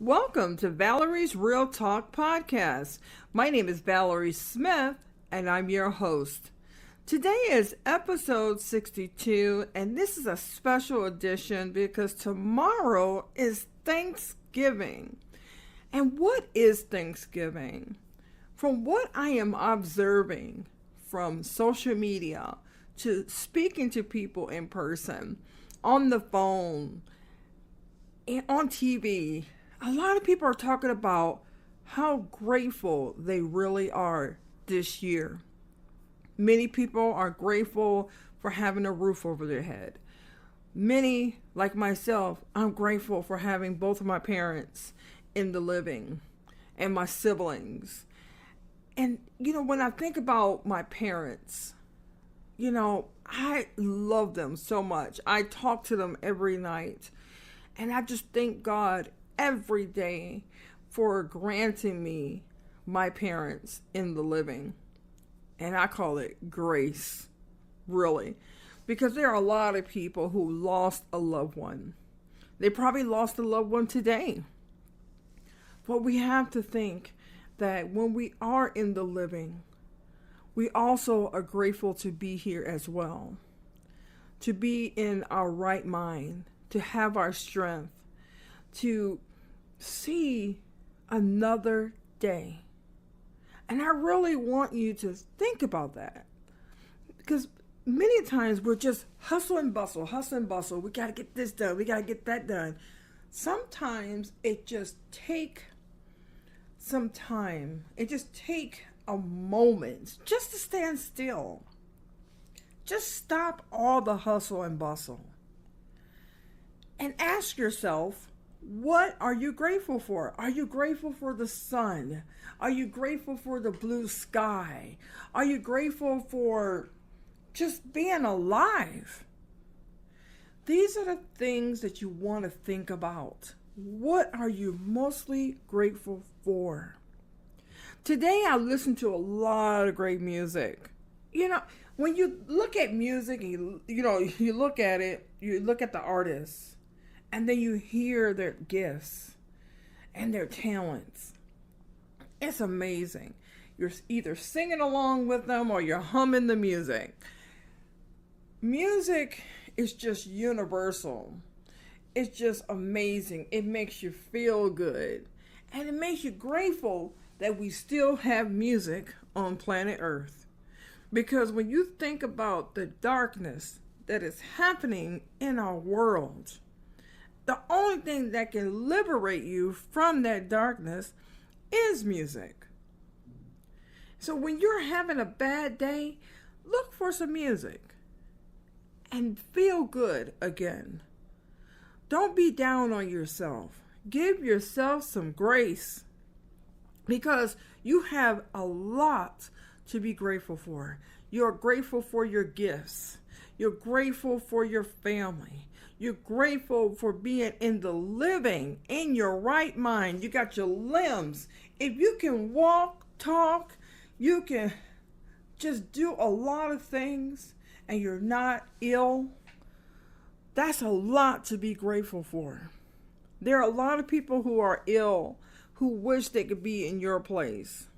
Welcome to Valerie's Real Talk podcast. My name is Valerie Smith, and I'm your host. Today is episode 62, and this is a special edition because tomorrow is Thanksgiving. And what is Thanksgiving? From what I am observing from social media to speaking to people in person, on the phone, and on TV, a lot of people are talking about how grateful they really are this year. Many people are grateful for having a roof over their head. Many, like myself, I'm grateful for having both of my parents in the living and my siblings. And, when I think about my parents, I love them so much. I talk to them every night. And I just thank God every day for granting me my parents in the living. And I call it grace, really. Because there are a lot of people who lost a loved one. They probably lost a loved one today. But we have to think that when we are in the living, we also are grateful to be here as well. To be in our right mind, to have our strength, to see another day. And I really want you to think about that. Because many times we're just hustle and bustle. We got to get this done. We got to get that done. Sometimes it just take some time. It just take a moment just to stand still. Just stop all the hustle and bustle. And ask yourself, what are you grateful for? Are you grateful for the sun? Are you grateful for the blue sky? Are you grateful for just being alive? These are the things that you want to think about. What are you mostly grateful for? Today I listened to a lot of great music. When you look at music, you look at it, you look at the artists, and then you hear their gifts and their talents. It's amazing. You're either singing along with them or you're humming the music. Music is just universal. It's just amazing. It makes you feel good. And it makes you grateful that we still have music on planet Earth. Because when you think about the darkness that is happening in our world, the only thing that can liberate you from that darkness is music. So when you're having a bad day, look for some music and feel good again. Don't be down on yourself. Give yourself some grace because you have a lot to be grateful for. You're grateful for your gifts. You're grateful for your family. You're grateful for being in the living, in your right mind. You got your limbs. If you can walk, talk, you can just do a lot of things and you're not ill. That's a lot to be grateful for. There are a lot of people who are ill who wish they could be in your place.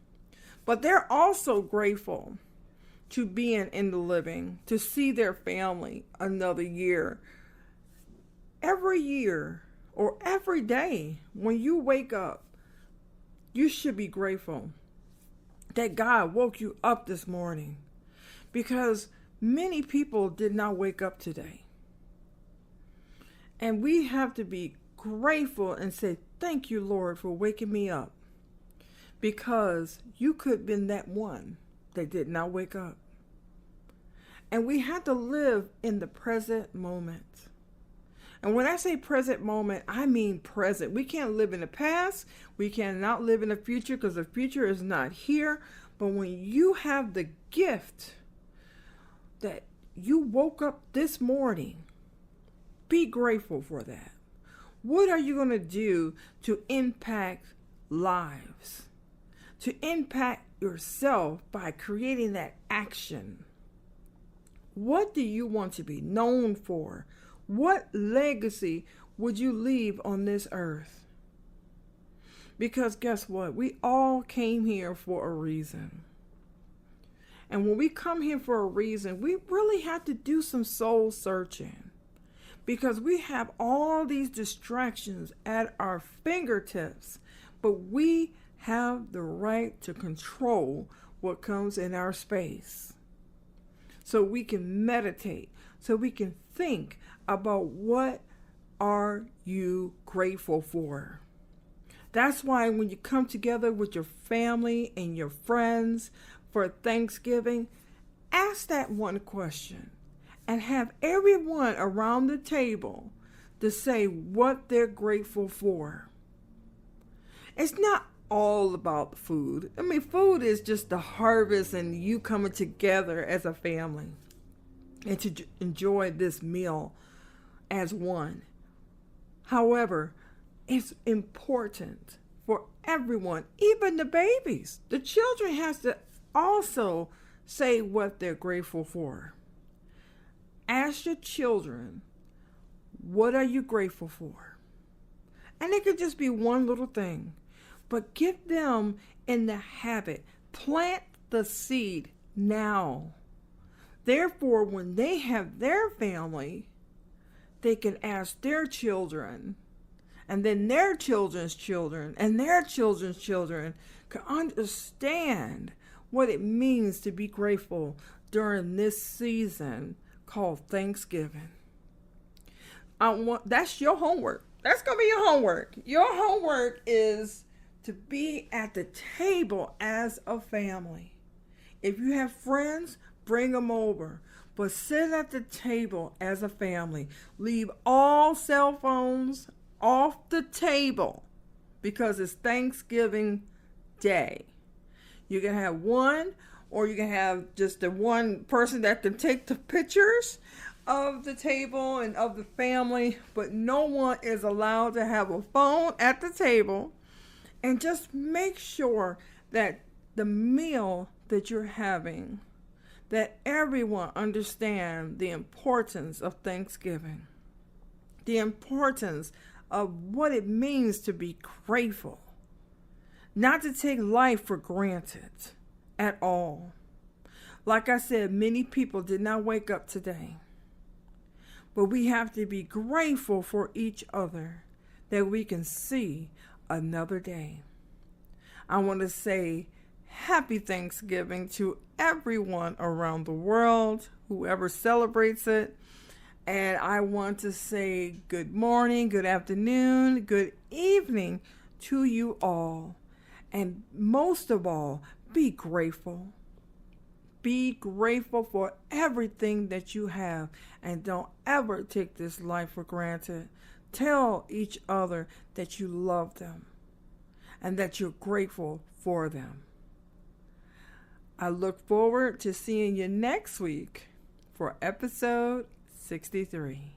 But they're also grateful to being in the living, to see their family another year. Every year or every day when you wake up, you should be grateful that God woke you up this morning because many people did not wake up today. And we have to be grateful and say, thank you, Lord, for waking me up because you could have been that one that did not wake up. And we have to live in the present moment. And when I say present moment, I mean present. We can't live in the past. We cannot live in the future because the future is not here. But when you have the gift that you woke up this morning, be grateful for that. What are you going to do to impact lives? To impact yourself by creating that action. What do you want to be known for? What legacy would you leave on this earth? Because guess what? We all came here for a reason. And when we come here for a reason, we really have to do some soul searching. Because we have all these distractions at our fingertips. But we have the right to control what comes in our space. So we can meditate. So we can think about what are you grateful for. That's why when you come together with your family and your friends for Thanksgiving, ask that one question and have everyone around the table to say what they're grateful for. It's not all about food. I mean, food is just the harvest and you coming together as a family and to enjoy this meal as one. However, it's important for everyone, even the babies. The children has to also say what they're grateful for. Ask your children, what are you grateful for? And it could just be one little thing, but get them in the habit. Plant the seed now. Therefore, when they have their family, they can ask their children, and then their children's children, and their children's children can understand what it means to be grateful during this season called Thanksgiving. That's your homework. That's going to be your homework. Your homework is to be at the table as a family. If you have friends, bring them over. But sit at the table as a family. Leave all cell phones off the table because it's Thanksgiving Day. You can have one, or you can have just the one person that can take the pictures of the table and of the family, but no one is allowed to have a phone at the table. And just make sure that the meal that you're having, that everyone understand the importance of Thanksgiving, the importance of what it means to be grateful, not to take life for granted at all. Like I said, many people did not wake up today, but we have to be grateful for each other that we can see another day. I want to say happy Thanksgiving to everyone around the world, whoever celebrates it. And I want to say good morning, good afternoon, good evening to you all. And most of all, be grateful. Be grateful for everything that you have. And don't ever take this life for granted. Tell each other that you love them and that you're grateful for them. I look forward to seeing you next week for episode 63.